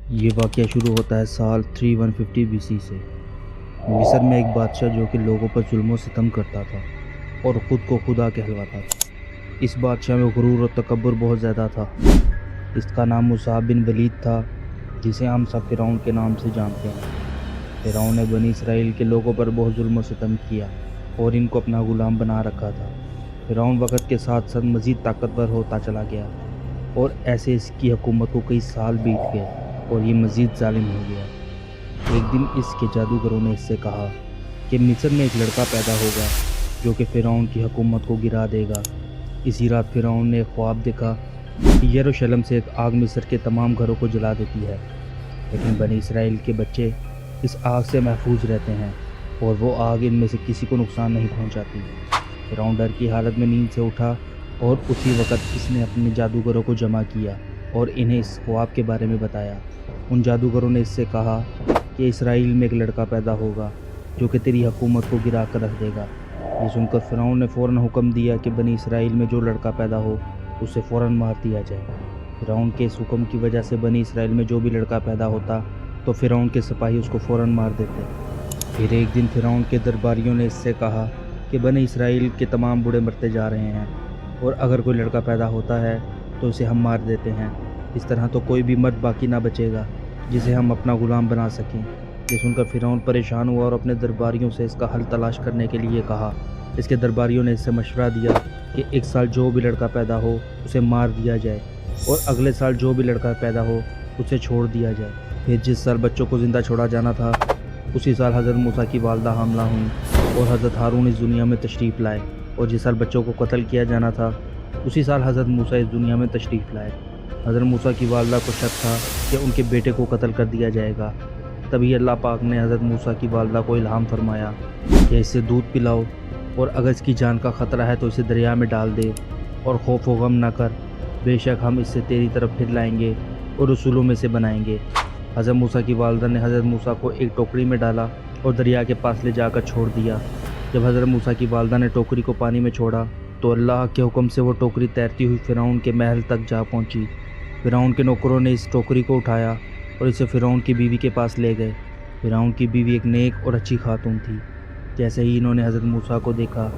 یہ واقعہ شروع ہوتا ہے سال 3150 BC سے۔ مصر میں ایک بادشاہ جو کہ لوگوں پر ظلم و ستم کرتا تھا اور خود کو خدا کہلواتا تھا۔ اس بادشاہ میں غرور اور تکبر بہت زیادہ تھا۔ اس کا نام مصعب بن ولید تھا، جسے ہم سب فرعون کے نام سے جانتے ہیں۔ فرعون نے بنی اسرائیل کے لوگوں پر بہت ظلم و ستم کیا اور ان کو اپنا غلام بنا رکھا تھا۔ فرعون وقت کے ساتھ ساتھ مزید طاقتور ہوتا چلا گیا اور ایسے اس کی حکومت کو کئی سال بیت گئے اور یہ مزید ظالم ہو گیا۔ ایک دن اس کے جادوگروں نے اس سے کہا کہ مصر میں ایک لڑکا پیدا ہوگا جو کہ فرعون کی حکومت کو گرا دے گا۔ اسی رات فرعون نے ایک خواب دیکھا کہ یروشلم سے ایک آگ مصر کے تمام گھروں کو جلا دیتی ہے، لیکن بنی اسرائیل کے بچے اس آگ سے محفوظ رہتے ہیں اور وہ آگ ان میں سے کسی کو نقصان نہیں پہنچاتی۔ فرعون ڈر کی حالت میں نیند سے اٹھا اور اسی وقت اس نے اپنے جادوگروں کو جمع کیا اور انہیں اس خواب کے بارے میں بتایا۔ ان جادوگروں نے اس سے کہا کہ اسرائیل میں ایک لڑکا پیدا ہوگا جو کہ تیری حکومت کو گرا کر رکھ دے گا۔ یہ سن کر فرعون نے فوراً حکم دیا کہ بنی اسرائیل میں جو لڑکا پیدا ہو اسے فوراً مار دیا جائے۔ فرعون کے اس حکم کی وجہ سے بنی اسرائیل میں جو بھی لڑکا پیدا ہوتا تو فرعون کے سپاہی اس کو فوراً مار دیتے۔ پھر ایک دن فرعون کے درباریوں نے اس سے کہا کہ بنی اسرائیل کے تمام بوڑھے مرتے جا رہے ہیں اور اگر کوئی لڑکا پیدا ہوتا ہے تو اسے ہم مار دیتے ہیں۔ اس طرح تو کوئی بھی مرد باقی نہ بچے گا جسے ہم اپنا غلام بنا سکیں۔ یہ سن کر فرعون پریشان ہوا اور اپنے درباریوں سے اس کا حل تلاش کرنے کے لیے کہا۔ اس کے درباریوں نے اس سے مشورہ دیا کہ ایک سال جو بھی لڑکا پیدا ہو اسے مار دیا جائے اور اگلے سال جو بھی لڑکا پیدا ہو اسے چھوڑ دیا جائے۔ پھر جس سال بچوں کو زندہ چھوڑا جانا تھا اسی سال حضرت موسیٰ کی والدہ حاملہ ہوئیں اور حضرت ہارون اس دنیا میں تشریف لائے، اور جس سال بچوں کو قتل کیا جانا تھا اسی سال حضرت موسیٰ اس دنیا میں تشریف لائے۔ حضرت موسیٰ کی والدہ کو شک تھا کہ ان کے بیٹے کو قتل کر دیا جائے گا۔ تبھی اللہ پاک نے حضرت موسیٰ کی والدہ کو الہام فرمایا کہ اسے دودھ پلاؤ اور اگر اس کی جان کا خطرہ ہے تو اسے دریا میں ڈال دے اور خوف و غم نہ کر، بے شک ہم اس سے تیری طرف پھر لائیں گے اور رسولوں میں سے بنائیں گے۔ حضرت موسیٰ کی والدہ نے حضرت موسیٰ کو ایک ٹوکری میں ڈالا اور دریا کے پاس لے جا کر چھوڑ دیا۔ جب حضرت موسیٰ کی والدہ نے ٹوکری کو پانی میں چھوڑا تو اللہ کے حکم سے وہ ٹوکری تیرتی ہوئی فرعون کے محل تک جا پہنچی۔ فرعون کے نوکروں نے اس ٹوکری کو اٹھایا اور اسے فرعون کی بیوی کے پاس لے گئے۔ فرعون کی بیوی ایک نیک اور اچھی خاتون تھی۔ جیسے ہی انہوں نے حضرت موسیٰ کو دیکھا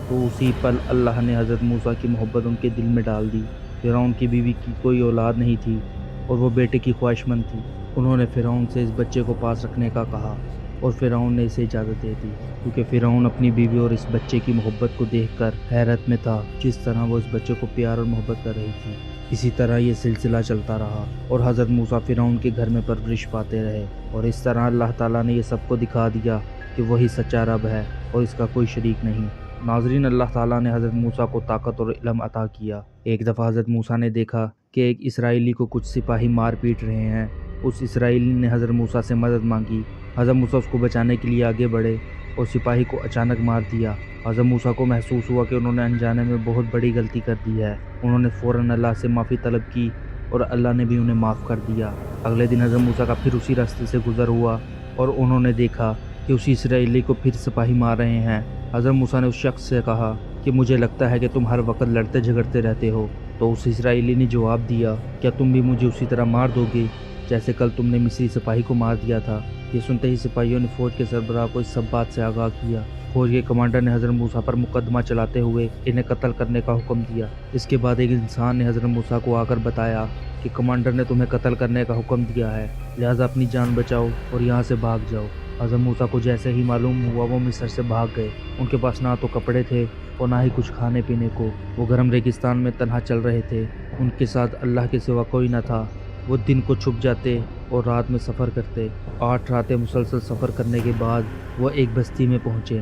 تو اسی پل اللہ نے حضرت موسیٰ کی محبت ان کے دل میں ڈال دی۔ فرعون کی بیوی کی کوئی اولاد نہیں تھی اور وہ بیٹے کی خواہش مند تھی۔ انہوں نے فرعون سے اس بچے کو پاس رکھنے کا کہا اور فرعون نے اسے اجازت دے دی، کیونکہ فرعون اپنی بیوی اور اس بچے کی محبت کو دیکھ کر حیرت میں تھا، جس طرح وہ اس بچے کو پیار اور محبت کر رہی تھی۔ اسی طرح یہ سلسلہ چلتا رہا اور حضرت موسیٰ فرعون کے گھر میں پرورش پاتے رہے، اور اس طرح اللہ تعالیٰ نے یہ سب کو دکھا دیا کہ وہی سچا رب ہے اور اس کا کوئی شریک نہیں۔ ناظرین، اللہ تعالیٰ نے حضرت موسیٰ کو طاقت اور علم عطا کیا۔ ایک دفعہ حضرت موسیٰ نے دیکھا کہ ایک اسرائیلی کو کچھ سپاہی مار پیٹ رہے ہیں۔ اس اسرائیلی نے حضرت موسیٰ سے مدد مانگی۔ حضرت موسیٰ اس کو بچانے کے لیے آگے بڑھے اور سپاہی کو اچانک مار دیا۔ حضرت موسیٰ کو محسوس ہوا کہ انہوں نے انجانے میں بہت بڑی غلطی کر دی ہے۔ انہوں نے فوراً اللہ سے معافی طلب کی اور اللہ نے بھی انہیں معاف کر دیا۔ اگلے دن حضرت موسیٰ کا پھر اسی راستے سے گزر ہوا اور انہوں نے دیکھا کہ اسی اسرائیلی کو پھر سپاہی مار رہے ہیں۔ حضرت موسیٰ نے اس شخص سے کہا کہ مجھے لگتا ہے کہ تم ہر وقت لڑتے جھگڑتے رہتے ہو۔ تو اس اسرائیلی نے جواب دیا، کیا تم بھی مجھے اسی طرح مار دو گے جیسے کل تم نے مصری سپاہی کو مار دیا تھا؟ یہ سنتے ہی سپاہیوں نے فوج کے سربراہ کو اس سب بات سے آگاہ کیا۔ فوج کے کمانڈر نے حضرت موسیٰ پر مقدمہ چلاتے ہوئے انہیں قتل کرنے کا حکم دیا۔ اس کے بعد ایک انسان نے حضرت موسیٰ کو آ کر بتایا کہ کمانڈر نے تمہیں قتل کرنے کا حکم دیا ہے، لہٰذا اپنی جان بچاؤ اور یہاں سے بھاگ جاؤ۔ حضرت موسیٰ کو جیسے ہی معلوم ہوا وہ مصر سے بھاگ گئے۔ ان کے پاس نہ تو کپڑے تھے اور نہ ہی کچھ کھانے پینے کو۔ وہ گرم ریگستان میں تنہا چل رہے تھے۔ ان کے ساتھ اللہ کے سوا کوئی نہ تھا۔ وہ دن کو چھپ جاتے اور رات میں سفر کرتے۔ 8 راتیں مسلسل سفر کرنے کے بعد وہ ایک بستی میں پہنچے،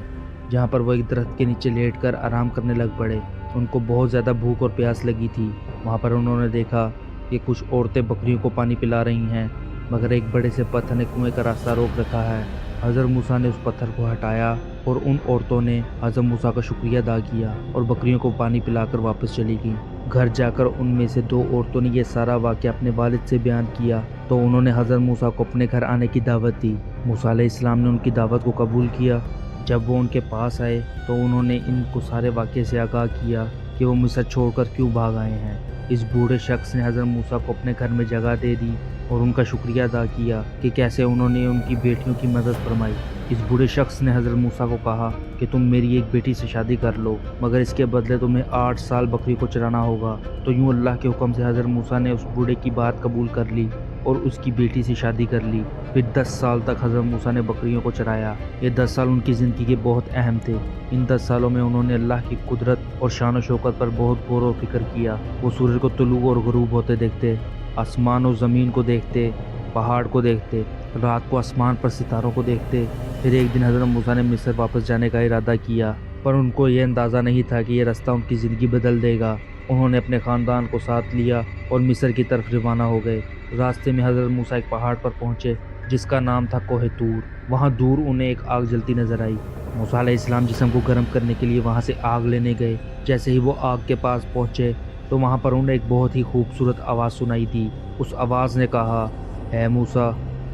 جہاں پر وہ ایک درخت کے نیچے لیٹ کر آرام کرنے لگ پڑے۔ ان کو بہت زیادہ بھوک اور پیاس لگی تھی۔ وہاں پر انہوں نے دیکھا کہ کچھ عورتیں بکریوں کو پانی پلا رہی ہیں، مگر ایک بڑے سے پتھر نے کنویں کا راستہ روک رکھا ہے۔ حضرت موسیٰ نے اس پتھر کو ہٹایا اور ان عورتوں نے حضرت موسیٰ کا شکریہ ادا کیا اور بکریوں کو پانی پلا کر واپس چلی گئیں۔ گھر جا کر ان میں سے 2 عورتوں نے یہ سارا واقعہ اپنے والد سے بیان کیا تو انہوں نے حضرت موسیٰ کو اپنے گھر آنے کی دعوت دی۔ موسیٰ علیہ السلام نے ان کی دعوت کو قبول کیا۔ جب وہ ان کے پاس آئے تو انہوں نے ان کو سارے واقعے سے آگاہ کیا کہ وہ مصر چھوڑ کر کیوں بھاگ آئے ہیں۔ اس بوڑھے شخص نے حضرت موسیٰ کو اپنے گھر میں جگہ دے دی اور ان کا شکریہ ادا کیا کہ کیسے انہوں نے ان کی بیٹیوں کی مدد فرمائی۔ اس بوڑھے شخص نے حضرت موسیٰ کو کہا کہ تم میری ایک بیٹی سے شادی کر لو، مگر اس کے بدلے تمہیں 8 سال بکری کو چرانا ہوگا۔ تو یوں اللہ کے حکم سے حضرت موسیٰ نے اس بوڑھے کی بات قبول کر لی اور اس کی بیٹی سے شادی کر لی۔ پھر 10 سال تک حضرت موسیٰ نے بکریوں کو چرایا۔ یہ 10 سال ان کی زندگی کے بہت اہم تھے۔ ان 10 سالوں میں انہوں نے اللہ کی قدرت اور شان و شوکت پر بہت غور و فکر کیا۔ وہ سورج کو طلوع اور غروب ہوتے دیکھتے، آسمان و زمین کو دیکھتے، پہاڑ کو دیکھتے، رات کو آسمان پر ستاروں کو دیکھتے۔ پھر ایک دن حضرت موسیٰ نے مصر واپس جانے کا ارادہ کیا، پر ان کو یہ اندازہ نہیں تھا کہ یہ رستہ ان کی زندگی بدل دے گا۔ انہوں نے اپنے خاندان کو ساتھ لیا اور مصر کی طرف روانہ ہو گئے۔ راستے میں حضرت موسیٰ ایک پہاڑ پر پہنچے جس کا نام تھا کوہ طور۔ وہاں دور انہیں ایک آگ جلتی نظر آئی۔ موسیٰ علیہ السلام جسم کو گرم کرنے کے لیے وہاں سے آگ لینے گئے۔ جیسے ہی وہ آگ کے پاس پہنچے تو وہاں پر انہیں ایک بہت ہی خوبصورت آواز سنائی دی۔ اس آواز نے کہا، اے موسیٰ،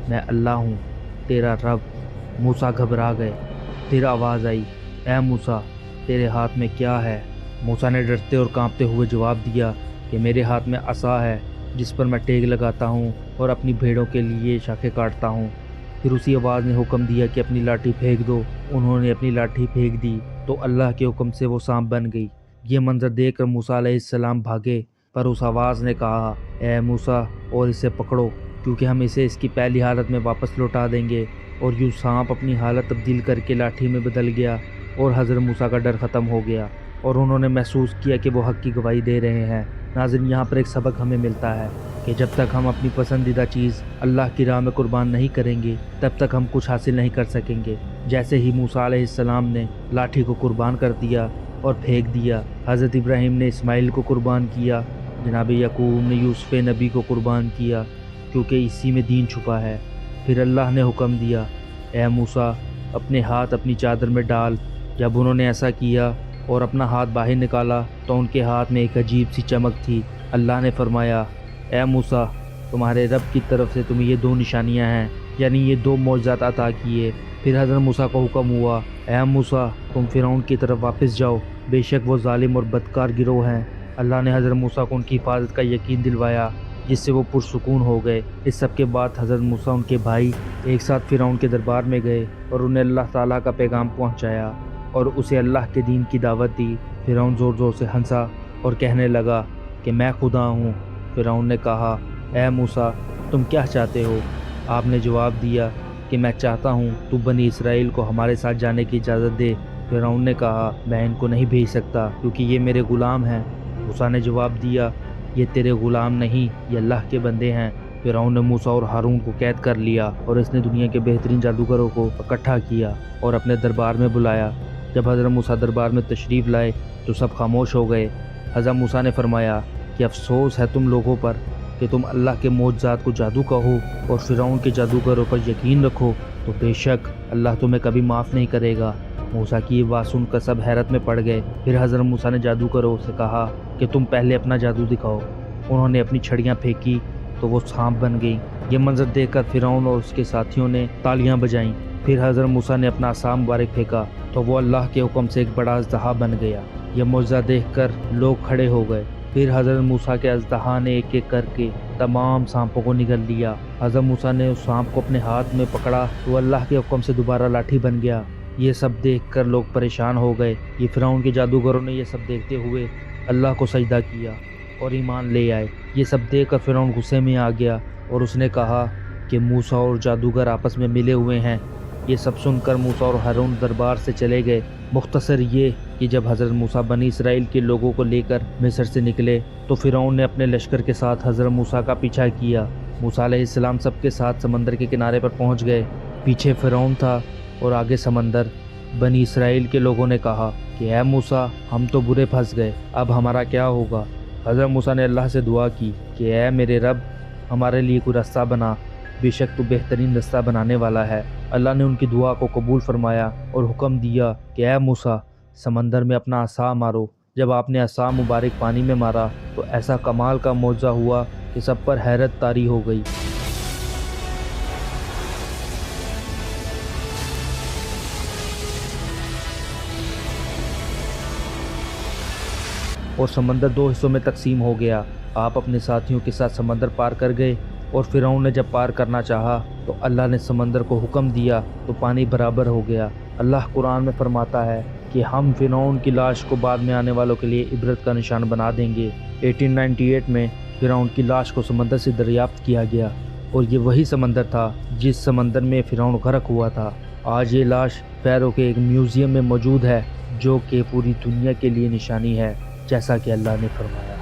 میں اللہ ہوں، تیرا رب۔ موسیٰ گھبرا گئے۔ پھر آواز آئی، اے موسیٰ، تیرے ہاتھ میں کیا ہے؟ موسیٰ نے ڈرتے اور کانپتے ہوئے جواب دیا کہ میرے ہاتھ میں عصا ہے جس پر میں ٹیک لگاتا ہوں اور اپنی بھیڑوں کے لیے شاخیں کاٹتا ہوں۔ پھر اسی آواز نے حکم دیا کہ اپنی لاٹھی پھینک دو۔ انہوں نے اپنی لاٹھی پھینک دی تو اللہ کے حکم سے وہ سانپ بن گئی۔ یہ منظر دیکھ کر موسیٰ علیہ السلام بھاگے، پر اس آواز نے کہا، اے موسیٰ، اور اسے پکڑو، کیونکہ ہم اسے اس کی پہلی حالت میں واپس لوٹا دیں گے۔ اور یوں سانپ اپنی حالت تبدیل کر کے لاٹھی میں بدل گیا اور حضرت موسیٰ کا ڈر ختم ہو گیا اور انہوں نے محسوس کیا کہ وہ حق کی گواہی دے رہے ہیں۔ ناظرین، یہاں پر ایک سبق ہمیں ملتا ہے کہ جب تک ہم اپنی پسندیدہ چیز اللہ کی راہ میں قربان نہیں کریں گے تب تک ہم کچھ حاصل نہیں کر سکیں گے۔ جیسے ہی موسیٰ علیہ السلام نے لاٹھی کو قربان کر دیا اور پھینک دیا، حضرت ابراہیم نے اسماعیل کو قربان کیا، جناب یعقوب نے یوسف نبی کو قربان کیا، کیونکہ اسی میں دین چھپا ہے۔ پھر اللہ نے حکم دیا، اے موسیٰ، اپنے ہاتھ اپنی چادر میں ڈال۔ جب انہوں نے ایسا کیا اور اپنا ہاتھ باہر نکالا تو ان کے ہاتھ میں ایک عجیب سی چمک تھی۔ اللہ نے فرمایا، اے موسیٰ، تمہارے رب کی طرف سے تمہیں یہ 2 نشانیاں ہیں، یعنی یہ 2 معجزات عطا کیے۔ پھر حضرت موسیٰ کو حکم ہوا، اے موسیٰ، تم فرعون کی طرف واپس جاؤ، بے شک وہ ظالم اور بدکار گروہ ہیں۔ اللہ نے حضرت موسیٰ کو ان کی حفاظت کا یقین دلوایا، جس سے وہ پرسکون ہو گئے۔ اس سب کے بعد حضرت موسیٰ ان کے بھائی ایک ساتھ فرعون کے دربار میں گئے اور انہیں اللہ تعالیٰ کا پیغام پہنچایا اور اسے اللہ کے دین کی دعوت دی۔ فرعون زور زور سے ہنسا اور کہنے لگا کہ میں خدا ہوں۔ فرعون نے کہا، اے موسیٰ، تم کیا چاہتے ہو؟ آپ نے جواب دیا کہ میں چاہتا ہوں تو بنی اسرائیل کو ہمارے ساتھ جانے کی اجازت دے۔ فرعون نے کہا، میں ان کو نہیں بھیج سکتا کیونکہ یہ میرے غلام ہیں۔ موسیٰ نے جواب دیا، یہ تیرے غلام نہیں، یہ اللہ کے بندے ہیں۔ فرعون نے موسیٰ اور ہارون کو قید کر لیا اور اس نے دنیا کے بہترین جادوگروں کو اکٹھا کیا اور اپنے دربار میں بلایا۔ جب حضرت موسیٰ دربار میں تشریف لائے تو سب خاموش ہو گئے۔ حضرت موسیٰ نے فرمایا کہ افسوس ہے تم لوگوں پر کہ تم اللہ کے معجزات کو جادو کہو اور فرعون کے جادوگروں پر یقین رکھو، تو بے شک اللہ تمہیں کبھی معاف نہیں کرے گا۔ موسیٰ کی یہ بات سن کر سب حیرت میں پڑ گئے۔ پھر حضرت موسیٰ نے جادوگروں سے کہا کہ تم پہلے اپنا جادو دکھاؤ۔ انہوں نے اپنی چھڑیاں پھینکی تو وہ سانپ بن گئیں۔ یہ منظر دیکھ کر فرعون اور اس کے ساتھیوں نے تالیاں بجائیں۔ پھر حضرت موسیٰ نے اپنا عصا مبارک پھینکا تو وہ اللہ کے حکم سے ایک بڑا اژدہا بن گیا۔ یہ معجزہ دیکھ کر لوگ کھڑے ہو گئے۔ پھر حضرت موسیٰ کے اژدہا نے ایک ایک کر کے تمام سانپوں کو نگل لیا۔ حضرت موسیٰ نے اس سانپ کو اپنے ہاتھ میں پکڑا تو اللہ کے حکم سے دوبارہ لاٹھی بن گیا۔ یہ سب دیکھ کر لوگ پریشان ہو گئے۔ یہ فرعون کے جادوگروں نے یہ سب دیکھتے ہوئے اللہ کو سجدہ کیا اور ایمان لے آئے۔ یہ سب دیکھ کر فرعون غصے میں آ گیا اور اس نے کہا کہ موسیٰ اور جادوگر آپس میں ملے ہوئے ہیں۔ یہ سب سن کر موسیٰ اور ہارون دربار سے چلے گئے۔ مختصر یہ کہ جب حضرت موسیٰ بنی اسرائیل کے لوگوں کو لے کر مصر سے نکلے تو فرعون نے اپنے لشکر کے ساتھ حضرت موسیٰ کا پیچھا کیا۔ موسیٰ علیہ السلام سب کے ساتھ سمندر کے کنارے پر پہنچ گئے۔ پیچھے فرعون تھا اور آگے سمندر۔ بنی اسرائیل کے لوگوں نے کہا کہ اے موسیٰ، ہم تو برے پھنس گئے، اب ہمارا کیا ہوگا؟ حضرت موسیٰ نے اللہ سے دعا کی کہ اے میرے رب، ہمارے لیے کوئی راستہ بنا، بے شک تو بہترین راستہ بنانے والا ہے۔ اللہ نے ان کی دعا کو قبول فرمایا اور حکم دیا کہ اے موسیٰ، سمندر میں اپنا عصا مارو۔ جب آپ نے عصا مبارک پانی میں مارا تو ایسا کمال کا معجزہ ہوا کہ سب پر حیرت طاری ہو گئی۔ اور سمندر 2 حصوں میں تقسیم ہو گیا۔ آپ اپنے ساتھیوں کے ساتھ سمندر پار کر گئے اور فرعون نے جب پار کرنا چاہا تو اللہ نے سمندر کو حکم دیا تو پانی برابر ہو گیا۔ اللہ قرآن میں فرماتا ہے کہ ہم فرعون کی لاش کو بعد میں آنے والوں کے لیے عبرت کا نشان بنا دیں گے۔ 1898 میں فرعون کی لاش کو سمندر سے دریافت کیا گیا اور یہ وہی سمندر تھا جس سمندر میں فرعون غرق ہوا تھا۔ آج یہ لاش فیرو کے ایک میوزیم میں موجود ہے جو کہ پوری دنیا کے لیے نشانی ہے، جیسا کہ اللہ نے فرمایا۔